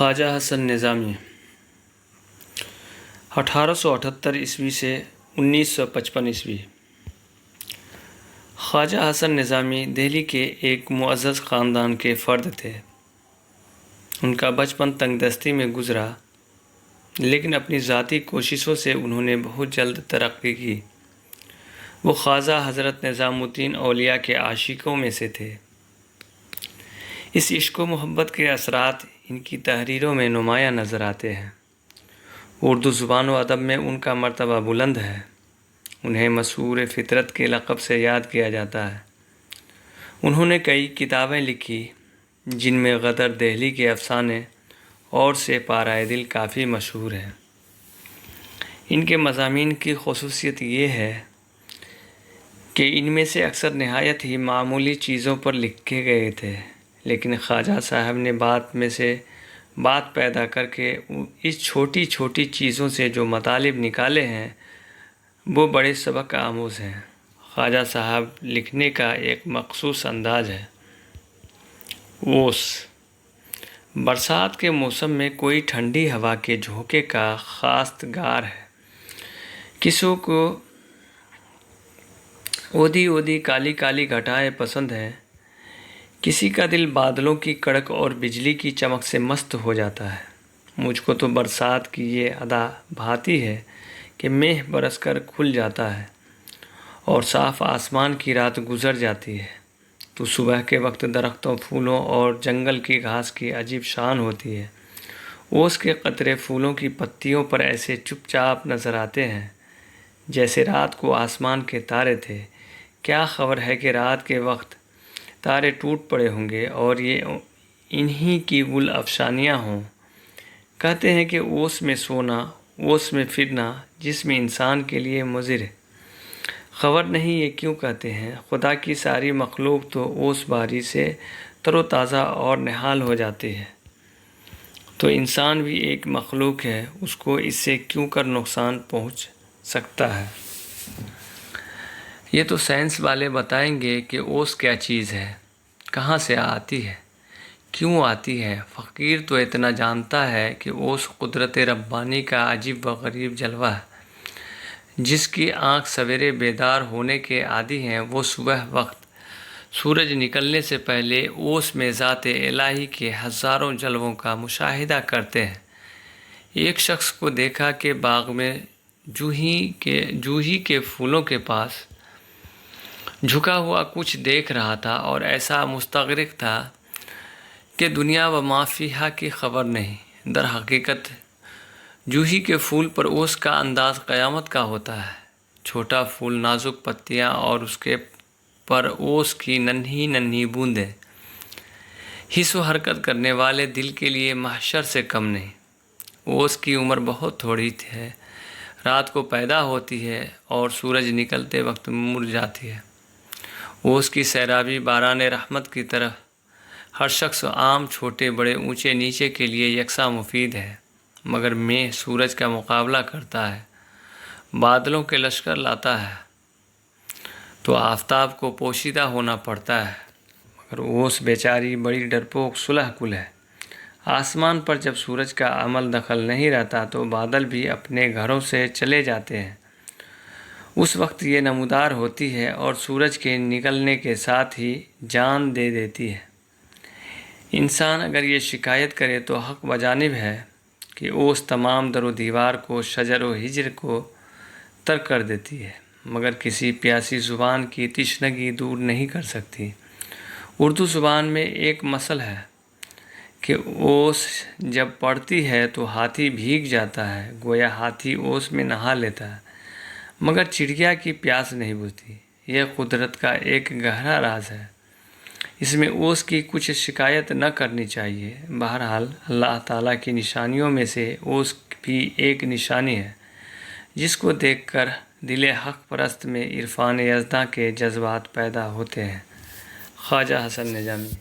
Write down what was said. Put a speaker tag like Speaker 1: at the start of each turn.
Speaker 1: خواجہ حسن نظامی 1878 سے 1955 خواجہ حسن نظامی دہلی کے ایک معزز خاندان کے فرد تھے۔ ان کا بچپن تنگ دستی میں گزرا، لیکن اپنی ذاتی کوششوں سے انہوں نے بہت جلد ترقی کی۔ وہ خواجہ حضرت نظام الدین اولیاء کے عاشقوں میں سے تھے۔ اس عشق و محبت کے اثرات ان کی تحریروں میں نمایاں نظر آتے ہیں۔ اردو زبان و ادب میں ان کا مرتبہ بلند ہے۔ انہیں مسحور فطرت کے لقب سے یاد کیا جاتا ہے۔ انہوں نے کئی کتابیں لکھی، جن میں غدر دہلی کے افسانے اور سے پارۂ دل کافی مشہور ہیں۔ ان کے مضامین کی خصوصیت یہ ہے کہ ان میں سے اکثر نہایت ہی معمولی چیزوں پر لکھے گئے تھے، لیکن خواجہ صاحب نے بات میں سے بات پیدا کر کے اس چھوٹی چھوٹی چیزوں سے جو مطالب نکالے ہیں وہ بڑے سبق آموز ہیں۔ خواجہ صاحب لکھنے کا ایک مخصوص انداز ہے۔ اوس برسات کے موسم میں کوئی ٹھنڈی ہوا کے جھونکے کا خواستگار ہے۔ کسی کو اودھی اودھی کالی کالی گھٹائیں پسند ہیں، کسی کا دل بادلوں کی کڑک اور بجلی کی چمک سے مست ہو جاتا ہے۔ مجھ کو تو برسات کی یہ ادا بھاتی ہے کہ مہ برس کر کھل جاتا ہے اور صاف آسمان کی رات گزر جاتی ہے تو صبح کے وقت درختوں، پھولوں اور جنگل کی گھاس کی عجیب شان ہوتی ہے۔ اوس کے قطرے پھولوں کی پتیوں پر ایسے چپ چاپ نظر آتے ہیں جیسے رات کو آسمان کے تارے تھے۔ کیا خبر ہے کہ رات کے وقت تارے ٹوٹ پڑے ہوں گے اور یہ انہی کی گل افشانیاں ہوں۔ کہتے ہیں کہ اوس میں سونا، اوس میں پھرنا جسم انسان کے لیے مضر ہے۔ خبر نہیں یہ کیوں کہتے ہیں۔ خدا کی ساری مخلوق تو اوس باری سے تر و تازہ اور نہال ہو جاتی ہے، تو انسان بھی ایک مخلوق ہے، اس کو اس سے کیوں کر نقصان پہنچ سکتا ہے۔ یہ تو سائنس والے بتائیں گے کہ اوس کیا چیز ہے، کہاں سے آتی ہے، کیوں آتی ہے۔ فقیر تو اتنا جانتا ہے کہ اوس قدرت ربانی کا عجیب و غریب جلوہ ہے۔ جس کی آنکھ سویرے بیدار ہونے کے عادی ہیں، وہ صبح وقت سورج نکلنے سے پہلے اوس میں ذات الہی کے ہزاروں جلووں کا مشاہدہ کرتے ہیں۔ ایک شخص کو دیکھا کہ باغ میں جوہی کے پھولوں کے پاس جھکا ہوا کچھ دیکھ رہا تھا اور ایسا مستغرق تھا کہ دنیا و ما فیہا کی خبر نہیں۔ در حقیقت جوہی کے پھول پر اوس کا انداز قیامت کا ہوتا ہے۔ چھوٹا پھول، نازک پتیاں اور اس کے پر اوس کی ننھی ننھی بوندیں، حس و حرکت کرنے والے دل کے لیے محشر سے کم نہیں۔ اوس کی عمر بہت تھوڑی ہے، رات کو پیدا ہوتی ہے اور سورج نکلتے وقت مر جاتی ہے۔ اوس کی سیرابی باران رحمت کی طرح ہر شخص، عام، چھوٹے بڑے، اونچے نیچے کے لیے یکساں مفید ہے، مگر مہ سورج کا مقابلہ کرتا ہے، بادلوں کے لشکر لاتا ہے تو آفتاب کو پوشیدہ ہونا پڑتا ہے، مگر اوس بیچاری بڑی ڈرپوک صلح کل ہے۔ آسمان پر جب سورج کا عمل دخل نہیں رہتا تو بادل بھی اپنے گھروں سے چلے جاتے ہیں۔ اس وقت یہ نمودار ہوتی ہے اور سورج کے نکلنے کے ساتھ ہی جان دے دیتی ہے۔ انسان اگر یہ شکایت کرے تو حق بجانب ہے کہ اوس تمام در و دیوار کو، شجر و حجر کو ترک کر دیتی ہے، مگر کسی پیاسی زبان کی تشنگی دور نہیں کر سکتی۔ اردو زبان میں ایک مثل ہے کہ اوس جب پڑتی ہے تو ہاتھی بھیگ جاتا ہے، گویا ہاتھی اوس میں نہا لیتا ہے، مگر چڑیا کی پیاس نہیں بجھتی۔ یہ قدرت کا ایک گہرا راز ہے، اس میں اوس کی کچھ شکایت نہ کرنی چاہیے۔ بہرحال اللہ تعالیٰ کی نشانیوں میں سے اوس بھی ایک نشانی ہے، جس کو دیکھ کر دل حق پرست میں عرفان یزداں کے جذبات پیدا ہوتے ہیں۔ خواجہ حسن نظامی۔